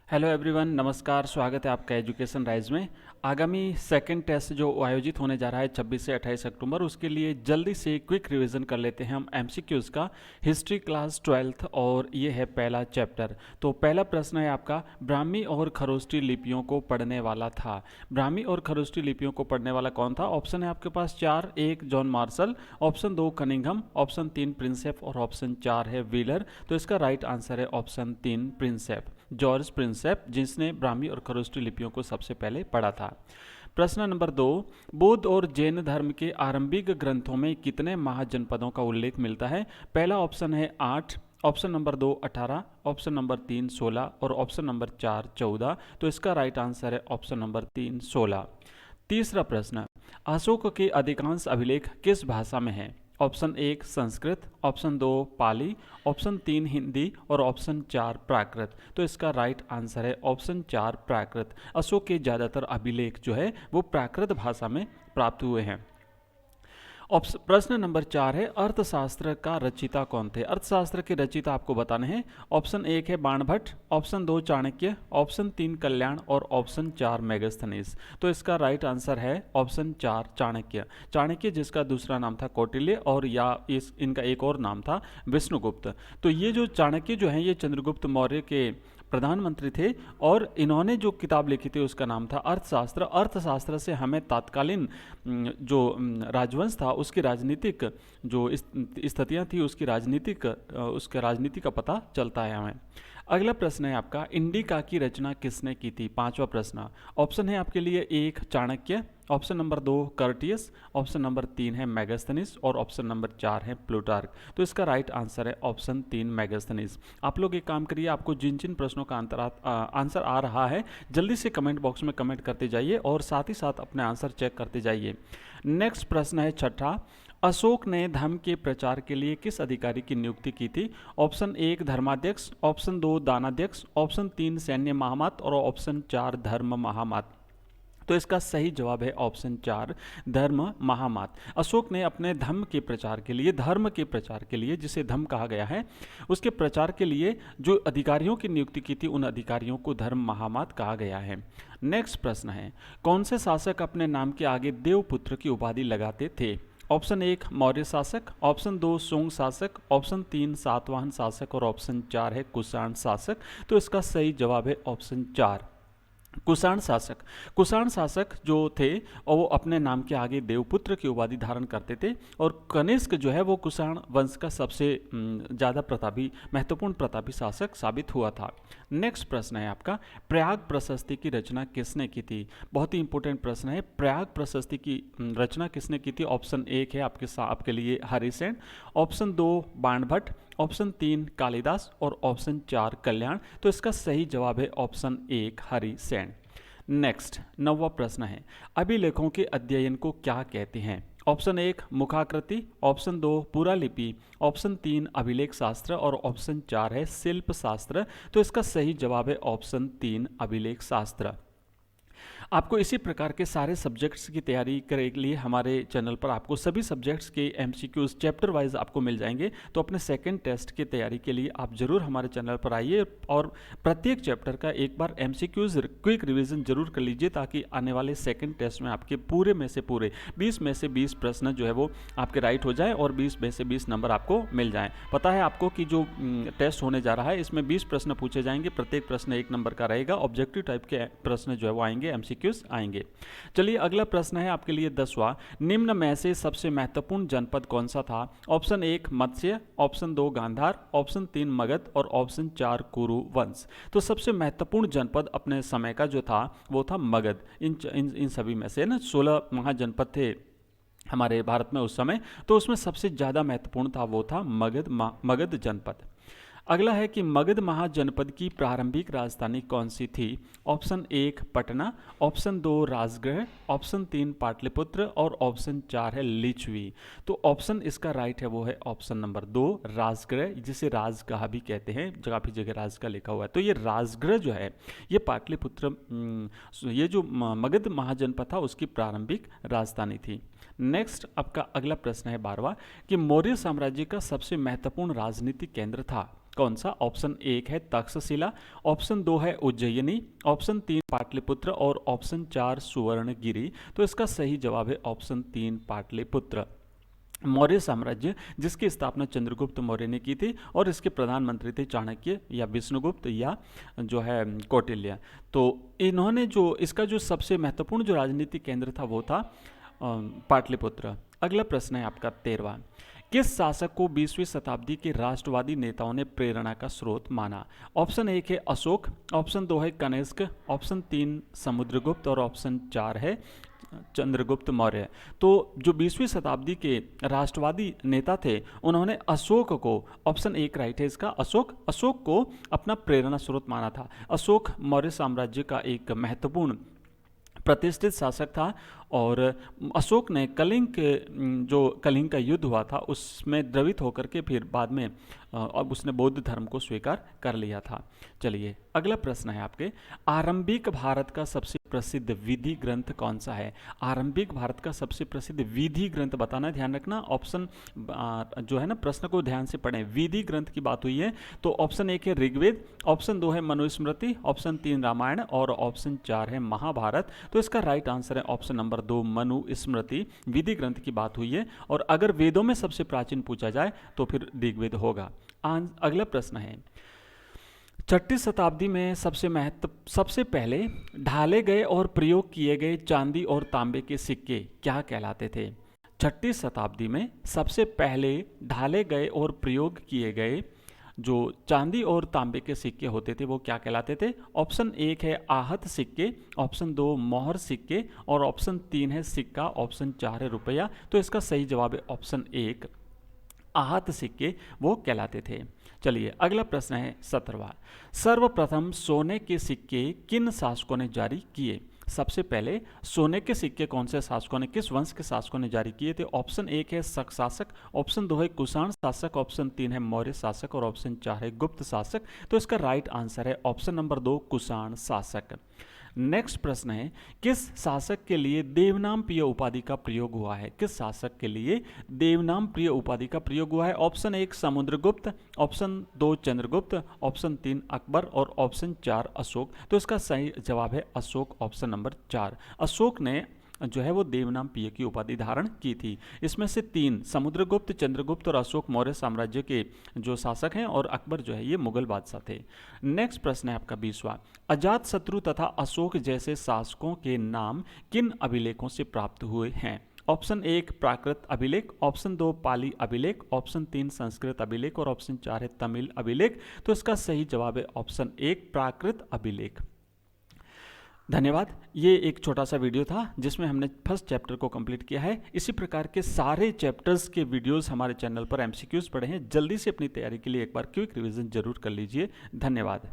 Hello everyone, नमस्कार। स्वागत है आपका एजुकेशन राइज में। आगामी सेकंड टेस्ट जो आयोजित होने जा रहा है 26 से 28 अक्टूबर, उसके लिए जल्दी से क्विक रिवीजन कर लेते हैं हम एमसीक्यूज़ का। हिस्ट्री क्लास 12th और ये है पहला चैप्टर। तो पहला प्रश्न है आपका, ब्राह्मी और खरोष्टी लिपियों को पढ़ने वाला था। ब्राह्मी और खरोष्टी लिपियों को पढ़ने वाला कौन था? ऑप्शन है आपके पास 4। 1 John Marshall, option 2 Cunningham, option 3 Prinsep और ऑप्शन 4 है व्हीलर। तो इसका राइट आंसर है ऑप्शन 3 प्रिंसेप, जॉर्ज प्रिंसेप, जिसने ब्राह्मी और खरोष्टी लिपियों को सबसे पहले पढ़ा था। प्रश्न नंबर 2, बौद्ध और जैन धर्म के आरंभिक ग्रंथों में कितने महाजनपदों का उल्लेख मिलता है? पहला ऑप्शन है 8, ऑप्शन नंबर 2 18, ऑप्शन नंबर 3 16 और ऑप्शन नंबर 4 14। तो इसका राइट आंसर है ऑप्शन नंबर 3 16। तीसरा प्रश्न, अशोक के अधिकांश अभिलेख किस भाषा में हैं? ऑप्शन 1 संस्कृत, ऑप्शन 2 पाली, ऑप्शन 3 हिंदी और ऑप्शन 4 प्राकृत। तो इसका राइट आंसर है ऑप्शन 4 प्राकृत। अशोक के ज़्यादातर अभिलेख जो है वो प्राकृत भाषा में प्राप्त हुए हैं। प्रश्न नंबर 4 है, अर्थशास्त्र का रचयिता कौन थे? अर्थशास्त्र के रचयिता आपको बताने हैं। ऑप्शन 1 है बाणभट्ट, ऑप्शन 2 चाणक्य, ऑप्शन 3 कल्याण और ऑप्शन 4 मेगास्थनीज। तो इसका राइट आंसर है ऑप्शन 4 चाणक्य। चाणक्य जिसका दूसरा नाम था कौटिल्य और या इनका एक और नाम था विष्णुगुप्त। तो ये जो चाणक्य जो है ये चंद्रगुप्त मौर्य के प्रधानमंत्री थे और इन्होंने जो किताब लिखी थी उसका नाम था अर्थशास्त्र। अर्थशास्त्र से हमें तात्कालीन जो राजवंश था उसकी राजनीतिक जो स्थितियाँ थी उसकी राजनीति का पता चलता है हमें। अगला प्रश्न है आपका, इंडिका की रचना किसने की थी? पांचवा प्रश्न। ऑप्शन है आपके लिए 1 Chanakya, option number 2 Curtius, option number 3 है मेगास्थनीज और ऑप्शन नंबर 4 है प्लूटार्क। तो इसका राइट आंसर है ऑप्शन 3 मेगास्थनीज। आप लोग एक काम करिए, आपको जिन जिन प्रश्नों का आंसर आ रहा है जल्दी से कमेंट बॉक्स में कमेंट करते जाइए और साथ ही साथ अपने आंसर चेक करते जाइए। नेक्स्ट प्रश्न है छठा, अशोक ने धर्म के प्रचार के लिए किस अधिकारी की नियुक्ति की थी? ऑप्शन 1 धर्माध्यक्ष, ऑप्शन 2 दानाध्यक्ष, ऑप्शन 3 सैन्य महामात और ऑप्शन 4 धर्म महामात। तो इसका सही जवाब है ऑप्शन 4 धर्म महामात। अशोक ने अपने धर्म के प्रचार के लिए जिसे धर्म कहा गया है उसके प्रचार के लिए जो अधिकारियों की नियुक्ति की थी उन अधिकारियों को धर्म महामात कहा गया है। नेक्स्ट प्रश्न है, कौन से शासक अपने नाम के आगे देवपुत्र की उपाधि लगाते थे? ऑप्शन 1 मौर्य शासक, ऑप्शन 2 सोंग शासक, ऑप्शन 3 सातवाहन शासक और ऑप्शन 4 है कुषाण शासक। तो इसका सही जवाब है ऑप्शन 4 कुषाण शासक। कुषाण शासक जो थे और वो अपने नाम के आगे देवपुत्र की उपाधि धारण करते थे और कनिष्क जो है वो कुषाण वंश का सबसे ज़्यादा महत्वपूर्ण प्रतापी शासक साबित हुआ था। नेक्स्ट प्रश्न है आपका, प्रयाग प्रशस्ति की रचना किसने की थी? बहुत ही इंपॉर्टेंट प्रश्न है। प्रयाग प्रशस्ति की रचना किसने की थी? ऑप्शन 1 है आपके लिए हरिसेन, ऑप्शन 2 बाणभट्ट, ऑप्शन 3 कालिदास और ऑप्शन 4 कल्याण। तो इसका सही जवाब है ऑप्शन 1 हरिसेन। नेक्स्ट 9वां प्रश्न है, अभिलेखों के अध्ययन को क्या कहते हैं? ऑप्शन 1 मुखाकृति, ऑप्शन 2 पुरालिपि, ऑप्शन 3 अभिलेख शास्त्र और ऑप्शन 4 है शिल्प शास्त्र। तो इसका सही जवाब है ऑप्शन 3 अभिलेख शास्त्र। आपको इसी प्रकार के सारे सब्जेक्ट्स की तैयारी करने के लिए हमारे चैनल पर आपको सभी सब्जेक्ट्स के एमसीक्यूज चैप्टर वाइज आपको मिल जाएंगे। तो अपने सेकंड टेस्ट की तैयारी के लिए आप जरूर हमारे चैनल पर आइए और प्रत्येक चैप्टर का एक बार एमसीक्यूज क्विक रिवीजन जरूर कर लीजिए ताकि आने वाले सेकंड टेस्ट में आपके पूरे 20 में से 20 प्रश्न जो है वो आपके राइट हो जाए और 20 में से 20 नंबर आपको मिल जाए। पता है आपको कि जो टेस्ट होने जा रहा है इसमें 20 प्रश्न पूछे जाएंगे, प्रत्येक प्रश्न 1 नंबर का रहेगा। ऑब्जेक्टिव टाइप के प्रश्न जो है वो आएंगे, एमसीक्यूज आएंगे। चलिए अगला प्रश्न है आपके लिए 10वां, निम्न में से सबसे महत्वपूर्ण जनपद कौन सा था? ऑप्शन 1 मत्स्य, ऑप्शन 2 गांधार, ऑप्शन 3 मगध और ऑप्शन 4 कुरु वंश। तो सबसे महत्वपूर्ण जनपद अपने समय का जो था वो था मगध। इन सभी में से ना 16 महाजनपद थे हमारे भारत में उस समय, तो उसमें सबसे ज़्यादा महत्वपूर्ण था वो था मगध जनपद। अगला है कि मगध महाजनपद की प्रारंभिक राजधानी कौन सी थी? Option 1 Patna, option 2 Rajgriha, option 3 Pataliputra और ऑप्शन 4 है लिच्छवी। तो ऑप्शन इसका राइट है वो है ऑप्शन नंबर 2 राजगृह, जिसे राजगाह भी कहते हैं, काफ़ी जगह राजगाह लिखा हुआ है। तो ये राजगृह जो है ये पाटलिपुत्र ये जो मगध महाजनपद था उसकी प्रारंभिक राजधानी थी। नेक्स्ट आपका अगला प्रश्न है 12वां कि मौर्य साम्राज्य का सबसे महत्वपूर्ण राजनीतिक केंद्र था। कौन सा? ऑप्शन 1 है तक्षशिला, ऑप्शन 2 है उज्जयिनी, ऑप्शन 3 पाटलिपुत्र और ऑप्शन 4 सुवर्णगिरी। तो इसका सही जवाब है ऑप्शन 3 पाटलिपुत्र। मौर्य साम्राज्य जिसकी स्थापना चंद्रगुप्त मौर्य ने की थी और इसके प्रधानमंत्री थे चाणक्य या विष्णुगुप्त या जो है कौटिल्य। तो इन्होंने जो इसका जो सबसे महत्वपूर्ण जो राजनीतिक केंद्र था वो था पाटलिपुत्र। अगला प्रश्न है आपका 13वां। किस शासक को 20वीं शताब्दी के राष्ट्रवादी नेताओं ने प्रेरणा का स्रोत माना? ऑप्शन 1 है अशोक, ऑप्शन 2 है कनिष्क, ऑप्शन 3 समुद्रगुप्त और ऑप्शन 4 है चंद्रगुप्त मौर्य। तो जो 20वीं शताब्दी के राष्ट्रवादी नेता थे उन्होंने अशोक को, ऑप्शन 1 राइट है इसका, अशोक को अपना प्रेरणा स्रोत माना था। अशोक मौर्य साम्राज्य का एक महत्वपूर्ण प्रतिष्ठित शासक था और अशोक ने कलिंग का युद्ध हुआ था उसमें द्रवित होकर के फिर बाद में अब उसने बौद्ध धर्म को स्वीकार कर लिया था। चलिए अगला प्रश्न है आपके, आरंभिक भारत का सबसे प्रसिद्ध विधि ग्रंथ कौन सा है? आरंभिक भारत का सबसे प्रसिद्ध विधि ग्रंथ बताना, ध्यान रखना। ऑप्शन जो है ना, प्रश्न को ध्यान से पढ़ें। विधि ग्रंथ की बात हुई है तो ऑप्शन 1 है ऋग्वेद, ऑप्शन 2 है मनुस्मृति, ऑप्शन 3 रामायण और ऑप्शन 4 है महाभारत। तो इसका राइट आंसर है ऑप्शन नंबर 2 मनुस्मृति। विधि ग्रंथ की बात हुई है और अगर वेदों में सबसे प्राचीन पूछा जाए तो फिर ऋग्वेद होगा। अगला प्रश्न है, 6ठी शताब्दी में सबसे पहले ढाले गए और प्रयोग किए गए चांदी और तांबे के सिक्के क्या कहलाते थे? 6ठी शताब्दी में सबसे पहले ढाले गए और प्रयोग किए गए जो चांदी और तांबे के सिक्के होते थे वो क्या कहलाते थे? ऑप्शन 1 है आहत सिक्के, ऑप्शन 2 मोहर सिक्के और ऑप्शन 3 है सिक्का, ऑप्शन 4 है रुपया। तो इसका सही जवाब है ऑप्शन 1 आहत सिक्के वो कहलाते थे। चलिए अगला प्रश्न है 17वां। सर्वप्रथम सोने के सिक्के किन शासकों ने जारी किए? सबसे पहले सोने के सिक्के कौन से शासकों ने, किस वंश के शासकों ने जारी किए थे? ऑप्शन 1 है शक शासक, ऑप्शन 2 है कुषाण शासक, ऑप्शन 3 है मौर्य शासक और ऑप्शन 4 है गुप्त शासक। तो इसका राइट आंसर है ऑप्शन नंबर 2 कुषाण शासक। नेक्स्ट प्रश्न है, किस शासक के लिए देवनाम प्रिय उपाधि का प्रयोग हुआ है? किस शासक के लिए देवनाम प्रिय उपाधि का प्रयोग हुआ है? Option 1 Samudragupta, option 2 Chandragupta, option 3 Akbar और ऑप्शन 4 अशोक। तो इसका सही जवाब है अशोक, ऑप्शन नंबर 4। अशोक ने जो है वो देवनाम प्रिय की उपाधि धारण की थी। इसमें से 3 समुद्रगुप्त, चंद्रगुप्त और अशोक मौर्य साम्राज्य के जो शासक हैं और अकबर जो है ये मुगल बादशाह थे। नेक्स्ट प्रश्न है आपका 20वां। अजातशत्रु तथा अशोक जैसे शासकों के नाम किन अभिलेखों से प्राप्त हुए हैं? ऑप्शन 1 प्राकृत अभिलेख, ऑप्शन 2 पाली अभिलेख, ऑप्शन 3 संस्कृत अभिलेख और ऑप्शन 4 है तमिल अभिलेख। तो इसका सही जवाब है ऑप्शन 1 प्राकृत अभिलेख। धन्यवाद। ये एक छोटा सा वीडियो था जिसमें हमने फर्स्ट चैप्टर को कंप्लीट किया है। इसी प्रकार के सारे चैप्टर्स के वीडियोस हमारे चैनल पर एमसीक्यूज पड़े हैं। जल्दी से अपनी तैयारी के लिए एक बार क्विक रिवीजन जरूर कर लीजिए। धन्यवाद।